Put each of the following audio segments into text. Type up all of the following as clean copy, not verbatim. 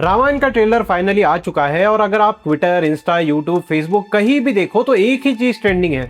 रामायण का trailer finally आ चुका है और अगर आप ट्विटर, इंस्टा, यूट्यूब, फेसबुक कहीं भी देखो तो एक ही चीज ट्रेंडिंग है।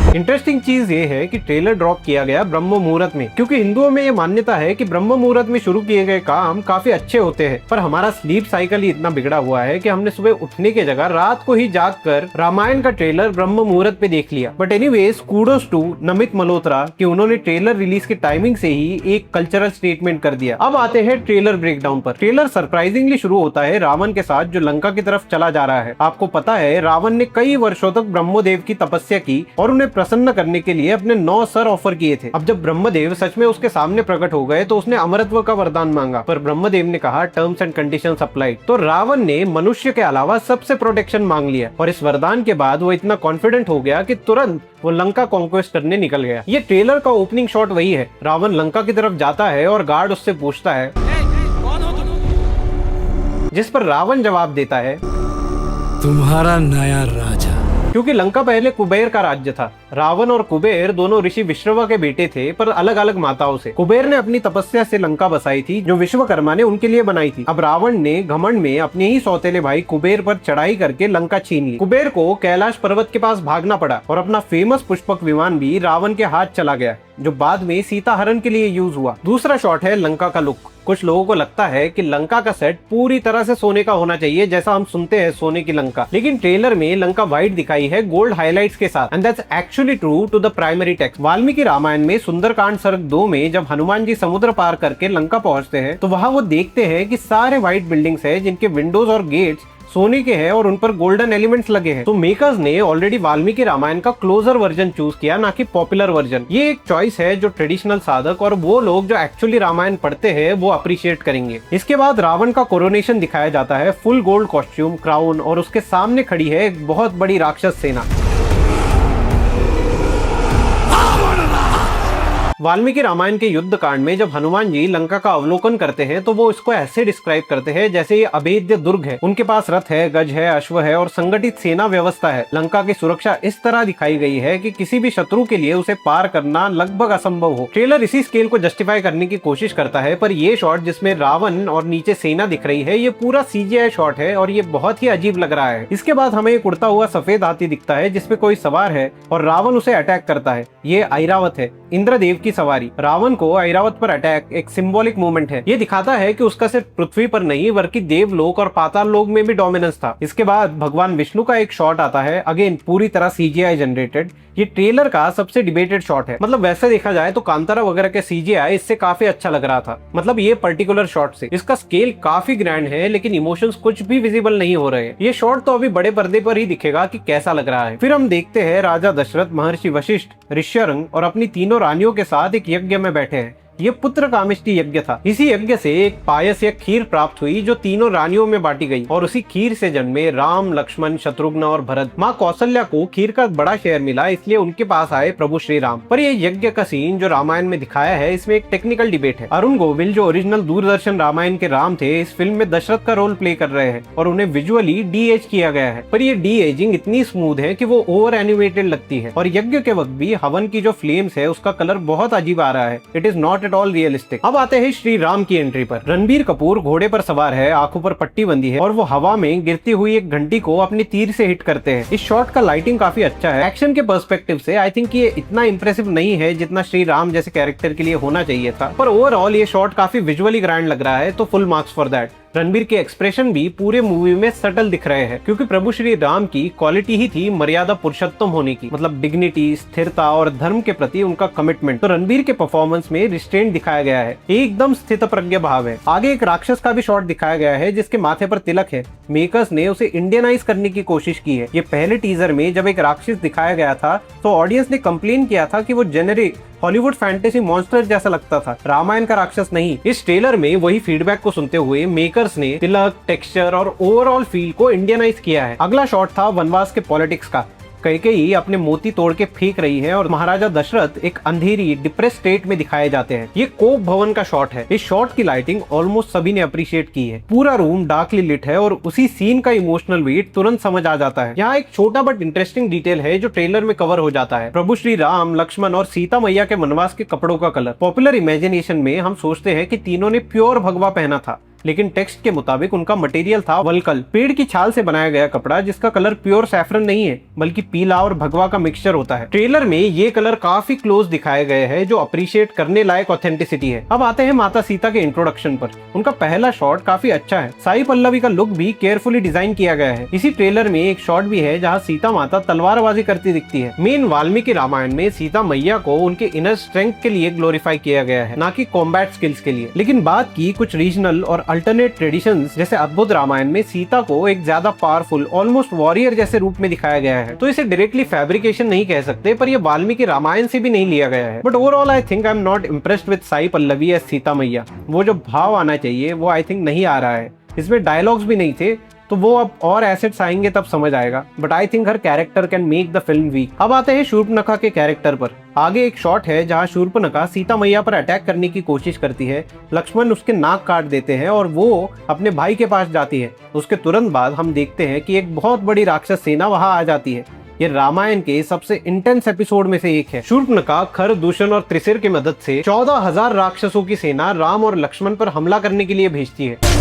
इंटरेस्टिंग चीज ये है कि ट्रेलर ड्रॉप किया गया ब्रह्म मुहूर्त में, क्योंकि हिंदुओं में ये मान्यता है कि ब्रह्म मुहूर्त में शुरू किए गए काम काफी अच्छे होते हैं। पर हमारा स्लीप साइकिल ही इतना बिगड़ा हुआ है कि हमने सुबह उठने के जगह रात को ही जाग कर रामायण का ट्रेलर ब्रह्म मुहूर्त पे देख लिया। But anyways, kudos to Namit Malhotra कि उन्होंने ट्रेलर रिलीज के टाइमिंग से ही एक कल्चरल स्टेटमेंट कर दिया। अब आते हैं ट्रेलर ब्रेकडाउन पर। ट्रेलर सरप्राइजिंगली शुरू होता है रावण के साथ जो लंका की तरफ चला जा रहा है। आपको पता है रावण ने कई वर्षों तक ब्रह्मदेव की तपस्या की और उन्हें प्रसन्न करने के लिए अपने 9 सर ऑफर किए थे। अब जब ब्रह्मदेव सच में उसके सामने प्रकट हो गए तो उसने अमरत्व का वरदान मांगा, पर ब्रह्मदेव ने कहा टर्म्स एंड कंडीशंस अप्लाई। तो रावण ने मनुष्य के अलावा सबसे प्रोटेक्शन मांग लिया और इस वरदान के बाद वो इतना कॉन्फिडेंट हो गया कि तुरंत वो लंका कॉन्क्वेस्ट करने निकल गया। ये ट्रेलर का ओपनिंग शॉट वही है। रावण लंका की तरफ जाता है और गार्ड उससे पूछता है, जिस पर रावण जवाब देता है, तुम्हारा नया राजा। क्योंकि लंका पहले कुबेर का राज्य था। रावण और कुबेर दोनों ऋषि विश्रवा के बेटे थे, पर अलग अलग माताओं से। कुबेर ने अपनी तपस्या से लंका बसाई थी जो विश्वकर्मा ने उनके लिए बनाई थी। अब रावण ने घमंड में अपने ही सौतेले भाई कुबेर पर चढ़ाई करके लंका छीन ली। कुबेर को कैलाश पर्वत के पास भागना पड़ा और अपना फेमस पुष्पक विमान भी रावण के हाथ चला गया, जो बाद में सीता हरण के लिए यूज हुआ। दूसरा शॉट है लंका का लुक। कुछ लोगों को लगता है कि लंका का सेट पूरी तरह से सोने का होना चाहिए, जैसा हम सुनते हैं सोने की लंका, लेकिन ट्रेलर में लंका व्हाइट दिखाई है गोल्ड हाइलाइट्स के साथ। And that's actually true to the primary text. Valmiki Ramayana में सुंदरकांड सर्ग 2 में जब हनुमान जी समुद्र पार करके लंका पहुंचते हैं तो वहां वो देखते हैं कि सारे व्हाइट बिल्डिंग्स हैं जिनके विंडोज और गेट्स सोने के हैं और उन पर गोल्डन एलिमेंट्स लगे हैं। तो मेकर्स ने ऑलरेडी वाल्मीकि रामायण का क्लोजर वर्जन चूज किया, ना कि पॉपुलर वर्जन। ये एक चॉइस है जो ट्रेडिशनल साधक और वो लोग जो एक्चुअली रामायण पढ़ते हैं वो अप्रिशिएट करेंगे। इसके बाद रावण का कोरोनेशन दिखाया जाता है, फुल गोल्ड कॉस्ट्यूम, क्राउन, और उसके सामने खड़ी है एक बहुत बड़ी राक्षस सेना। वाल्मीकि रामायण के युद्ध कांड में जब हनुमान जी लंका का अवलोकन करते हैं तो वो इसको ऐसे डिस्क्राइब करते हैं जैसे ये अभेद्य दुर्ग है। उनके पास रथ है, गज है, अश्व है और संगठित सेना व्यवस्था है। लंका की सुरक्षा इस तरह दिखाई गई है कि किसी भी शत्रु के लिए उसे पार करना लगभग असंभव हो। ट्रेलर इसी स्केल को जस्टिफाई करने की कोशिश करता है, पर ये शॉट जिसमें रावण और नीचे सेना दिख रही है ये पूरा CGI शॉट है और ये बहुत ही अजीब लग रहा है। इसके बाद हमें एक उड़ता हुआ सफेद हाथी दिखता है जिसपे कोई सवार है और रावण उसे अटैक करता है। ये ऐरावत है, इंद्रदेव की सवारी। रावण को ऐरावत पर अटैक एक सिंबॉलिक मूवमेंट है। ये दिखाता है कि उसका सिर्फ पृथ्वी पर नहीं बल्कि देवलोक और पाताल लोक में भी डोमिनेंस था। इसके बाद भगवान विष्णु का एक शॉट आता है, अगेन पूरी तरह CGI जनरेटेड। ये ट्रेलर का सबसे डिबेटेड शॉट है। मतलब वैसे देखा जाए तो कांतारा वगैरह के CGI इससे काफी अच्छा लग रहा था, मतलब ये पर्टिकुलर शॉट से। इसका स्केल काफी ग्रैंड है लेकिन इमोशंस कुछ भी विजिबल नहीं हो रहे। ये शॉट तो अभी बड़े पर्दे पर ही दिखेगा कि कैसा लग रहा है। फिर हम देखते हैं राजा दशरथ, महर्षि वशिष्ठ, ऋष्यरंग और अपनी तीनों रानियों के साथ एक यज्ञ में बैठे हैं। ये पुत्र कामिष्टि यज्ञ था। इसी यज्ञ से एक पायस या खीर प्राप्त हुई जो तीनों रानियों में बांटी गई और उसी खीर से जन्मे राम, लक्ष्मण, शत्रुघ्न और भरत। माँ कौशल्या को खीर का बड़ा शेयर मिला, इसलिए उनके पास आए प्रभु श्री राम। पर ये यज्ञ का सीन जो रामायण में दिखाया है इसमें एक टेक्निकल डिबेट है। अरुण गोविल जो ओरिजिनल दूरदर्शन रामायण के राम थे इस फिल्म में दशरथ का रोल प्ले कर रहे हैं और उन्हें विजुअली DH किया गया है। पर ये DAging इतनी स्मूथ है कि वो ओवर एनिमेटेड लगती है और यज्ञ के वक्त भी हवन की जो फ्लेम्स है उसका कलर बहुत अजीब आ रहा है। It is not at all realistic. अब आते हैं श्री राम की एंट्री पर। रणबीर कपूर घोड़े पर सवार है, आंखों पर पट्टी बंदी है और वो हवा में गिरती हुई एक घंटी को अपनी तीर से हिट करते हैं। इस शॉट का लाइटिंग काफी अच्छा है। एक्शन के पर्सपेक्टिव से आई थिंक ये इतना इंप्रेसिव नहीं है जितना श्री राम जैसे कैरेक्टर के लिए होना चाहिए था, पर ओवरऑल ये शॉट काफी विजुअली ग्रैंड लग रहा है, तो full marks for that. Ranbir के एक्सप्रेशन भी पूरे मूवी में सटल दिख रहे हैं, क्योंकि प्रभु श्री राम की क्वालिटी ही थी मर्यादा पुरुषोत्तम होने की, मतलब डिग्निटी, स्थिरता और धर्म के प्रति उनका कमिटमेंट। तो रणबीर के परफॉर्मेंस में रिस्ट्रेंट दिखाया गया है, एकदम स्थित प्रज्ञ भाव है। आगे एक राक्षस का भी शॉट दिखाया गया है जिसके माथे पर तिलक है। मेकर्स ने उसे इंडियनाइज करने की कोशिश की है। ये पहले टीजर में जब एक राक्षस दिखाया गया था तो ऑडियंस ने कंप्लेन किया था कि वो जेनेरिक हॉलीवुड फैंटेसी मॉन्स्टर जैसा लगता था, रामायण का राक्षस नहीं। इस ट्रेलर में वही फीडबैक को सुनते हुए मेकर्स ने तिलक, टेक्सचर और ओवरऑल फील को इंडियनाइज किया है। अगला शॉट था वनवास के पॉलिटिक्स का। कैकेयी अपने मोती तोड़ के फेंक रही है और महाराजा दशरथ एक अंधेरी डिप्रेस स्टेट में दिखाए जाते हैं। ये कोप भवन का शॉट है। इस शॉट की लाइटिंग ऑलमोस्ट सभी ने अप्रिशिएट की है। पूरा रूम डार्कली लिट है और उसी सीन का इमोशनल वेट तुरंत समझ आ जाता है। यहाँ एक छोटा बट इंटरेस्टिंग डिटेल है जो ट्रेलर में कवर हो जाता है। प्रभु श्री राम, लक्ष्मण और सीता मैया के वनवास के कपड़ों का कलर। पॉपुलर इमेजिनेशन में हम सोचते हैं कि तीनों ने प्योर भगवा पहना था, लेकिन टेक्स्ट के मुताबिक उनका मटेरियल था वल्कल, पेड़ की छाल से बनाया गया कपड़ा जिसका कलर प्योर सैफरन नहीं है बल्कि पीला और भगवा का मिक्सचर होता है। ट्रेलर में ये कलर काफी क्लोज दिखाए गए हैं जो अप्रिशिएट करने लायक ऑथेंटिसिटी है। अब आते हैं माता सीता के इंट्रोडक्शन पर। उनका पहला शॉट काफी अच्छा है। साई पल्लवी का लुक भी केयरफुली डिजाइन किया गया है। इसी ट्रेलर में एक शॉट भी है जहाँ सीता माता तलवारबाजी करती दिखती है। मेन वाल्मीकि रामायण में सीता मैया को उनके इनर स्ट्रेंथ के लिए ग्लोरीफाई किया गया है, ना कि कॉम्बैट स्किल्स के लिए। लेकिन बात की कुछ रीजनल और अल्टरनेट ट्रेडिशन जैसे अद्भुत रामायण में सीता को एक ज्यादा पावरफुल ऑलमोस्ट वॉरियर जैसे रूप में दिखाया गया है, तो इसे डायरेक्टली फैब्रिकेशन नहीं कह सकते, पर ये वाल्मीकि रामायण से भी नहीं लिया गया है। But overall I think I am not impressed with Sai Pallavi as Sita मैया। वो जो भाव आना चाहिए वो आई थिंक नहीं आ रहा है। इसमें डायलॉग्स भी नहीं थे, तो वो अब और एसेट्स आएंगे तब समझ आएगा। But I think her character can make the film weak. अब आते हैं शूर्पणखा के कैरेक्टर पर। आगे एक शॉट है जहाँ शूर्पणखा सीता मैया पर अटैक करने की कोशिश करती है। लक्ष्मण उसके नाक काट देते हैं और वो अपने भाई के पास जाती है। उसके तुरंत बाद हम देखते हैं कि एक बहुत बड़ी राक्षस सेना वहां आ जाती है। ये रामायण के सबसे इंटेंस एपिसोड में से एक है। शूर्पणखा खर, दूषण और त्रिशिर की मदद से 14,000 राक्षसों की सेना राम और लक्ष्मण पर हमला करने के लिए भेजती है।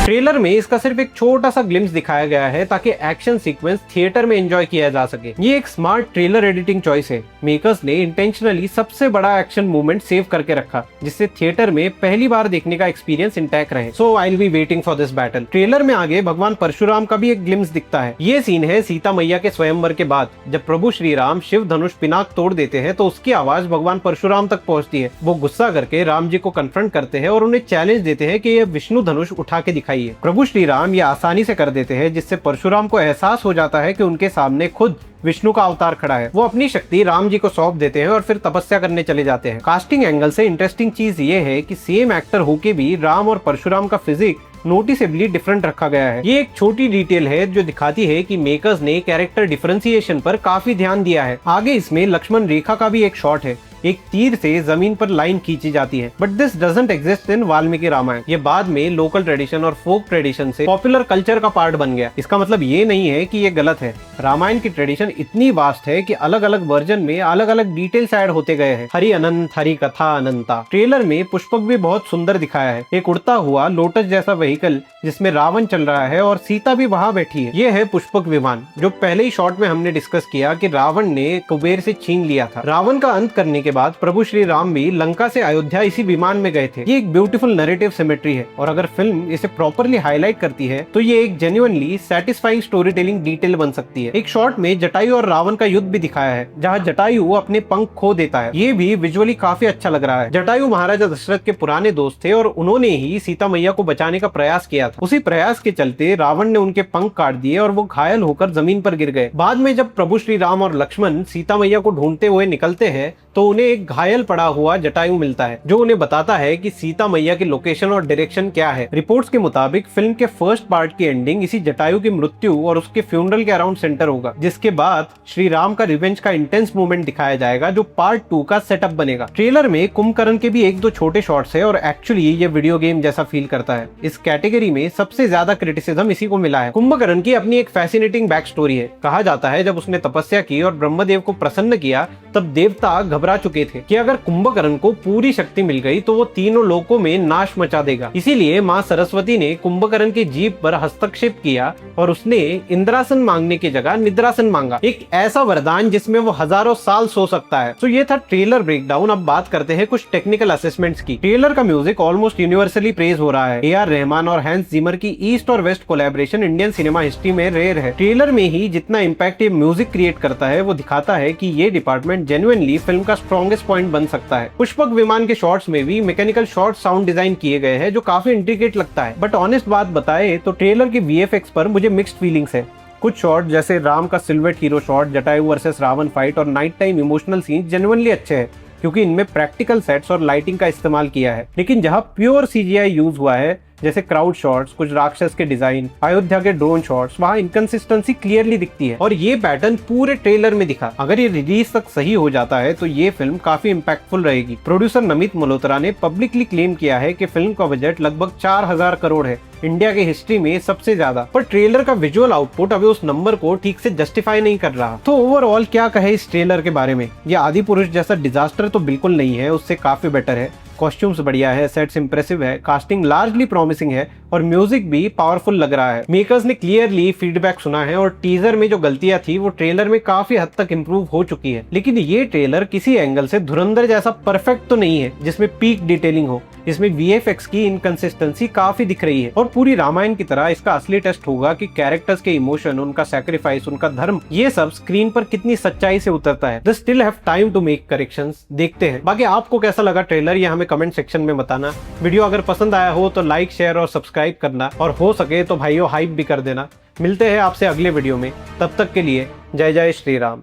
ट्रेलर में इसका सिर्फ एक छोटा सा ग्लिम्स दिखाया गया है ताकि एक्शन सीक्वेंस थिएटर में एंजॉय किया जा सके। ये एक स्मार्ट ट्रेलर एडिटिंग चॉइस है। मेकर्स ने इंटेंशनली सबसे बड़ा एक्शन मूवमेंट सेव करके रखा जिससे थिएटर में पहली बार देखने का एक्सपीरियंस इंटैक्ट रहे। So I will be waiting for this battle. Trailer में आगे भगवान परशुराम का भी एक ग्लिम्स दिखता है। ये सीन है सीता मैया के स्वयंवर के बाद, जब प्रभु श्री राम शिव धनुष पिनाक तोड़ देते हैं तो उसकी आवाज भगवान परशुराम तक पहुंचती है। वो गुस्सा करके राम जी को कन्फ्रंट करते हैं और उन्हें चैलेंज देते हैं कि ये विष्णु धनुष उठा के दिखाइए। प्रभु श्री राम ये आसानी से कर देते हैं जिससे परशुराम को एहसास हो जाता है कि उनके सामने खुद विष्णु का अवतार खड़ा है। वो अपनी शक्ति राम जी को सौंप देते हैं और फिर तपस्या करने चले जाते हैं। कास्टिंग एंगल से इंटरेस्टिंग चीज ये है कि सेम एक्टर होके भी राम और परशुराम का फिजिक नोटिसेबली डिफरेंट रखा गया है। ये एक छोटी डिटेल है जो दिखाती है कि मेकर्स ने कैरेक्टर डिफरेंशिएशन पर काफी ध्यान दिया है। आगे इसमें लक्ष्मण रेखा का भी एक शॉट है। एक तीर से जमीन पर लाइन खींची जाती है, but this doesn't exist in Valmiki Ramayana. ये बाद में लोकल ट्रेडिशन और फोक ट्रेडिशन से पॉपुलर कल्चर का पार्ट बन गया। इसका मतलब ये नहीं है कि ये गलत है। रामायण की ट्रेडिशन इतनी वास्ट है कि अलग अलग वर्जन में अलग अलग डिटेल्स ऐड होते गए हैं। हरि अनंत, हरि कथा अनंता। ट्रेलर में पुष्पक भी बहुत सुंदर दिखाया है। एक उड़ता हुआ लोटस जैसा व्हीकल जिसमें रावण चल रहा है और सीता भी वहां बैठी है। ये है पुष्पक विमान जो पहले ही शॉट में हमने डिस्कस किया कि रावण ने कुबेर से छीन लिया था। रावण का अंत करने के बाद प्रभु श्री राम भी लंका से अयोध्या इसी विमान में गए थे। ये एक ब्यूटीफुल नैरेटिव सिमेट्री है और अगर फिल्म इसे प्रॉपरली हाईलाइट करती है तो ये एक genuinely satisfying story telling detail बन सकती है। एक शॉट में जटायु और रावण का युद्ध भी दिखाया है जहाँ जटायु अपने पंख खो देता है। ये भी विजुअली काफी अच्छा लग रहा है। जटायु महाराजा दशरथ के पुराने दोस्त थे और उन्होंने ही सीता मैया को बचाने का प्रयास किया था। उसी प्रयास के चलते रावण ने उनके पंख काट दिए और वो घायल होकर जमीन पर गिर गए। बाद में जब प्रभु श्री राम और लक्ष्मण सीता मैया को ढूंढते हुए निकलते हैं तो उन्हें एक घायल पड़ा हुआ जटायु मिलता है जो उन्हें बताता है कि सीता मैया की लोकेशन और डायरेक्शन क्या है। रिपोर्ट्स के मुताबिक फिल्म के फर्स्ट पार्ट की एंडिंग इसी जटायु की मृत्यु और उसके फ्यूनरल के अराउंड सेंटर होगा, जिसके बाद श्री राम का रिवेंज का इंटेंस मूवमेंट दिखाया जाएगा जो पार्ट 2 का सेटअप बनेगा। ट्रेलर में कुंभकर्ण के भी एक दो छोटे शॉट्स है और एक्चुअली ये वीडियो गेम जैसा फील करता है। इस कैटेगरी में सबसे ज्यादा क्रिटिसिज्म इसी को मिला है। कुंभकर्ण की अपनी एक फैसिनेटिंग बैक स्टोरी है। कहा जाता है जब उसने तपस्या की और ब्रह्मदेव को प्रसन्न किया तब देवता घबरा चुके थे कि अगर कुंभकर्ण को पूरी शक्ति मिल गई तो वो तीनों लोकों में नाश मचा देगा। इसीलिए माँ सरस्वती ने कुंभकर्ण की जीभ पर हस्तक्षेप किया और उसने इंद्रासन मांगने की जगह निद्रासन मांगा, एक ऐसा वरदान जिसमें वो हजारों साल सो सकता है। तो ये था ट्रेलर ब्रेकडाउन। अब बात करते हैं कुछ टेक्निकल असेसमेंट्स की। ट्रेलर का म्यूजिक ऑलमोस्ट यूनिवर्सली प्रेज हो रहा है। ए.आर. रहमान और हैंस जिमर की ईस्ट और west collaboration Indian cinema history में रेयर है। ट्रेलर में ही जितना इम्पैक्ट ये म्यूजिक क्रिएट करता है वो दिखाता है कि ये डिपार्टमेंट जेन्युइनली फिल्म का स्ट्रॉन्गेस्ट पॉइंट बन सकता है। पुष्पक विमान के शॉट्स में भी मैकेनिकल शॉट साउंड डिजाइन किए गए हैं जो काफी इंट्रिकेट लगता है। बट ऑनेस्ट बात बताए तो ट्रेलर के वीएफएक्स पर मुझे मिक्स्ड फीलिंग्स है। कुछ शॉट जैसे राम का silhouette hero shot, Jatayu versus Ravan fight और night time emotional scene genuinely अच्छे हैं क्योंकि इनमें प्रैक्टिकल सेट्स और लाइटिंग का इस्तेमाल किया है। लेकिन जहां प्योर सीजीआई यूज हुआ है जैसे क्राउड शॉट्स, कुछ राक्षस के डिजाइन, अयोध्या के ड्रोन शॉट्स, वहाँ इनकंसिस्टेंसी क्लियरली दिखती है और ये पैटर्न पूरे ट्रेलर में दिखा। अगर ये रिलीज तक सही हो जाता है तो ये फिल्म काफी इम्पैक्टफुल रहेगी। प्रोड्यूसर नमित मल्होत्रा ने पब्लिकली क्लेम किया है कि फिल्म का बजट लगभग 4000 करोड़ है, इंडिया की हिस्ट्री में सबसे ज्यादा। पर ट्रेलर का विजुअल आउटपुट अभी उस नंबर को ठीक से जस्टिफाई नहीं कर रहा। तो ओवरऑल क्या कहे इस ट्रेलर के बारे में? ये आदि पुरुष जैसा डिजास्टर तो बिल्कुल नहीं है, उससे काफी बेटर है। कॉस्ट्यूम्स बढ़िया है, सेट्स इंप्रेसिव है, कास्टिंग लार्जली प्रॉमिसिंग है और म्यूजिक भी पावरफुल लग रहा है। मेकर्स ने क्लियरली फीडबैक सुना है और टीजर में जो गलतियां थी वो ट्रेलर में काफी हद तक इंप्रूव हो चुकी है। लेकिन ये ट्रेलर किसी एंगल से धुरंधर जैसा परफेक्ट तो नहीं है जिसमें पीक डिटेलिंग हो। इसमें VFX की इनकंसिस्टेंसी काफी दिख रही है और पूरी रामायण की तरह इसका असली टेस्ट होगा कि कैरेक्टर्स के इमोशन, उनका सैक्रिफाइस, उनका धर्म, ये सब स्क्रीन पर कितनी सच्चाई से उतरता है। They still have time to make corrections. देखते हैं। बाकी आपको कैसा लगा ट्रेलर, ये हमें कमेंट सेक्शन में बताना। वीडियो अगर पसंद आया हो तो लाइक, शेयर और सब्सक्राइब करना और हो सके तो भाइयों हाइप भी कर देना। मिलते हैं आपसे अगले वीडियो में, तब तक के लिए जय जय श्री राम।